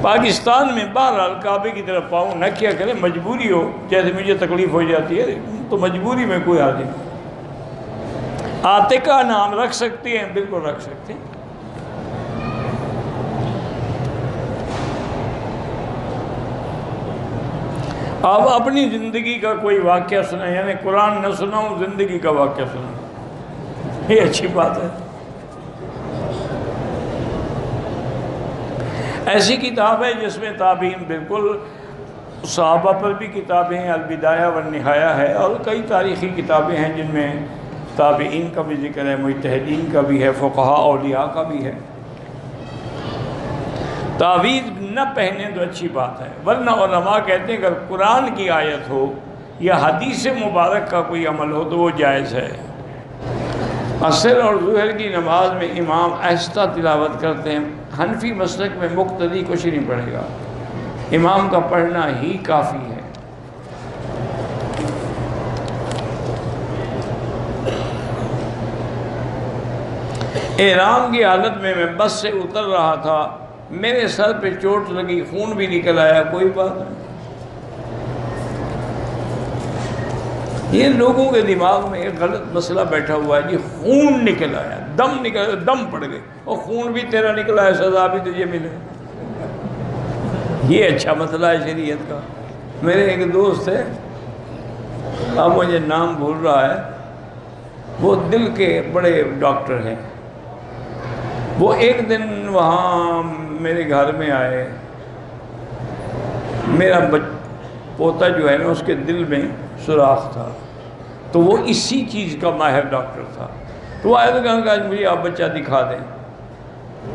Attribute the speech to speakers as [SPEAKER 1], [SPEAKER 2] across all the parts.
[SPEAKER 1] پاکستان میں بہرحال کعبے کی طرف پاؤں نہ کیا کرے، مجبوری ہو، جیسے مجھے تکلیف ہو جاتی ہے تو مجبوری میں کوئی آدمی عاتقہ نام رکھ سکتے ہیں، بالکل رکھ سکتے ہیں۔ آپ اپنی زندگی کا کوئی واقعہ سنیں، یعنی قرآن نہ سناؤں، زندگی کا واقعہ سناؤں، یہ اچھی بات ہے۔ ایسی کتاب ہے جس میں تابعین، بالکل صحابہ پر بھی کتابیں ہیں، البدایہ والنہایہ ہے، اور کئی تاریخی کتابیں ہیں جن میں تابعین کا بھی ذکر ہے، مجتہدین کا بھی ہے، فقہاء اولیاء کا بھی ہے۔ تعویذ نہ پہنے تو اچھی بات ہے، ورنہ علماء کہتے ہیں اگر قرآن کی آیت ہو یا حدیث مبارک کا کوئی عمل ہو تو وہ جائز ہے۔ عصر اور ظہر کی نماز میں امام آہستہ تلاوت کرتے ہیں، حنفی مسلک میں مقتدی کچھ نہیں پڑھے گا، امام کا پڑھنا ہی کافی ہے۔ احرام کی حالت میں بس سے اتر رہا تھا، میرے سر پہ چوٹ لگی، خون بھی نکل آیا، کوئی بات نہیں۔ یہ لوگوں کے دماغ میں ایک غلط مسئلہ بیٹھا ہوا ہے، یہ خون نکل آیا، دم پڑ گئے، اور خون بھی تیرا نکل آیا، سزا بھی تجھے ملے۔ یہ اچھا مسئلہ ہے شریعت کا۔ میرے ایک دوست ہے، اب مجھے نام بھول رہا ہے، وہ دل کے بڑے ڈاکٹر ہیں، وہ ایک دن وہاں میرے گھر میں آئے، میرا پوتا جو ہے نا اس کے دل میں سوراخ تھا، تو وہ اسی چیز کا ماہر ڈاکٹر تھا، تو وہ آئے تو کہا کہ مجھے آپ بچہ دکھا دیں۔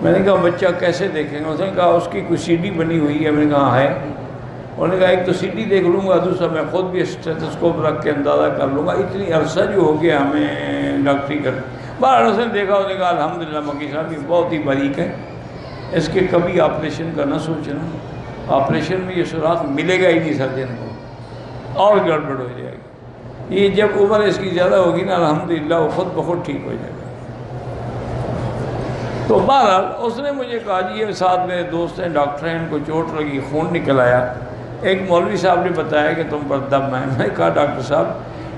[SPEAKER 1] میں نے کہا بچہ کیسے دیکھیں گے؟ اس نے کہا اس کی کوئی سی ڈی بنی ہوئی ہے۔ میں نے کہا ہے؟ انہوں نے کہا ایک تو سی ڈی دیکھ لوں گا، دوسرا میں خود بھی اسٹیتھوسکوپ رکھ کے اندازہ کر لوں گا، اتنی عرصہ جو ہو گیا ہمیں ڈاکٹری کر۔ باہر اس نے دیکھا، اس نے کہا الحمدللہ مکی صاحب یہ بہت ہی باریک ہے، اس کے کبھی آپریشن کا نہ سوچنا، آپریشن میں یہ سوراخ ملے گا ہی نہیں سرجن کو، اور گڑبڑ ہو جائے گی۔ یہ جب عمر اس کی زیادہ ہوگی نا الحمدللہ وہ خود بخود ٹھیک ہو جائے گا۔ تو بہرحال اس نے مجھے کہا جی یہ ساتھ میرے دوست ہیں ڈاکٹر ہیں، ان کو چوٹ لگی، خون نکل آیا، ایک مولوی صاحب نے بتایا کہ تم پر دم ہے۔ میں نے کہا ڈاکٹر صاحب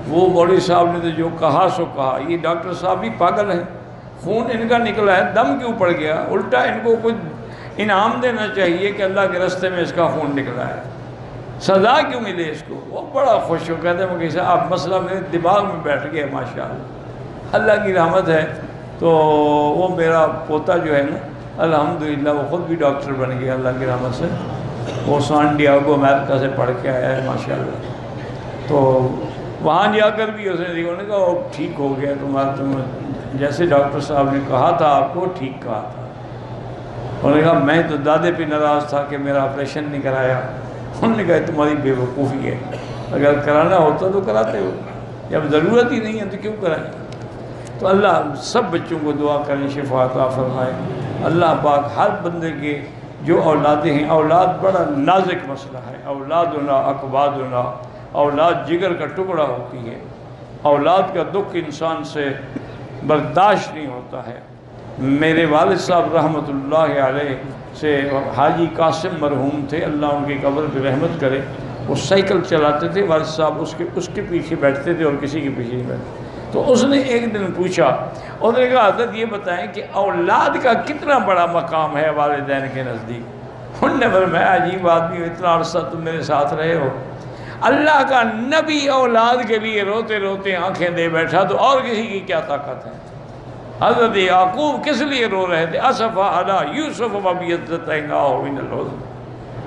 [SPEAKER 1] وہ مولوی صاحب نے تو جو کہا سو کہا، یہ ڈاکٹر صاحب بھی پاگل ہیں، خون ان کا نکلا ہے، دم کیوں پڑ گیا؟ الٹا ان کو کچھ انعام دینا چاہیے کہ اللہ کے راستے میں اس کا خون نکلا ہے، سزا کیوں ملے اس کو؟ وہ بڑا خوش ہو، کہتے ہیں مکی صاحب آپ مسئلہ میرے دماغ میں بیٹھ گیا، ماشاءاللہ اللہ کی رحمت ہے۔ تو وہ میرا پوتا جو ہے نا الحمدللہ وہ خود بھی ڈاکٹر بن گیا اللہ کی رحمت سے، وہ سان ڈیاگو امریکہ سے پڑھ کے آیا ہے ماشاءاللہ۔ تو وہاں جا کر بھی اس نے کہا وہ ٹھیک ہو گیا تم جیسے ڈاکٹر صاحب نے کہا تھا آپ کو ٹھیک کہا تھا۔ انہوں نے کہا میں تو دادے پہ ناراض تھا کہ میرا آپریشن نہیں کرایا۔ انہوں نے کہا تمہاری بے وقوفی ہے، اگر کرانا ہوتا تو کراتے ہو، جب ضرورت ہی نہیں ہے تو کیوں کرائیں؟ تو اللہ سب بچوں کو دعا کریں شفا عطا فرمائے۔ اللہ پاک ہر بندے کے جو اولادیں ہیں، اولاد بڑا نازک مسئلہ ہے، اولادنا اقبادنا، اولاد جگر کا ٹکڑا ہوتی ہے، اولاد کا دکھ انسان سے برداشت نہیں ہوتا ہے۔ میرے والد صاحب رحمۃ اللہ علیہ سے حاجی قاسم مرحوم تھے، اللہ ان کی قبر پہ رحمت کرے، وہ سائیکل چلاتے تھے، والد صاحب اس کے پیچھے بیٹھتے تھے اور کسی کے پیچھے نہیں بیٹھتے۔ تو اس نے ایک دن پوچھا، انہوں نے کہا حضرت یہ بتائیں کہ اولاد کا کتنا بڑا مقام ہے والدین کے نزدیک؟ انہوں نے فرمایا عجیب آدمی ہو، اتنا عرصہ تم میرے ساتھ رہے ہو، اللہ کا نبی اولاد کے لیے روتے روتے آنکھیں دے بیٹھا تو اور کسی کی کیا طاقت ہے؟ حضرت یعقوب کس لیے رو رہے تھے؟ اسفا علی یوسف وابیضتیناہ من الحزن۔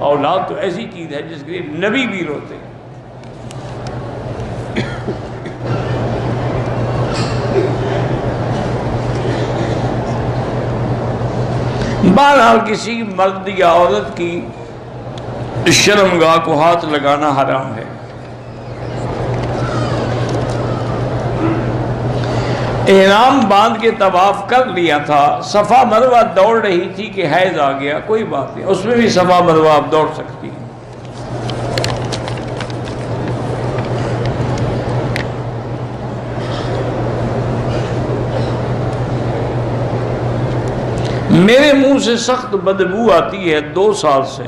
[SPEAKER 1] اولاد تو ایسی چیز ہے جس کے لیے نبی بھی روتے ہیں۔ بہرحال کسی مرد یا عورت کی شرمگاہ کو ہاتھ لگانا حرام ہے۔ احرام باندھ کے طواف کر لیا تھا، صفا مروہ دوڑ رہی تھی کہ حیض آ گیا، کوئی بات نہیں، اس میں بھی صفا مروہ آپ دوڑ سکتی ہیں۔ میرے منہ سے سخت بدبو آتی ہے 2 سال سے،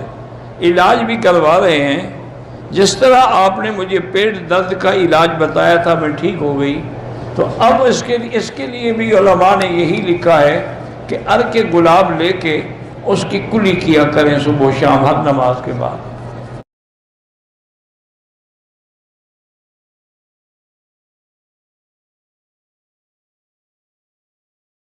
[SPEAKER 1] علاج بھی کروا رہے ہیں، جس طرح آپ نے مجھے پیٹ درد کا علاج بتایا تھا میں ٹھیک ہو گئی، تو اب اس کے لیے بھی علماء نے یہی لکھا ہے کہ عرق گلاب لے کے اس کی کلی کیا کریں صبح و شام ہر نماز کے بعد۔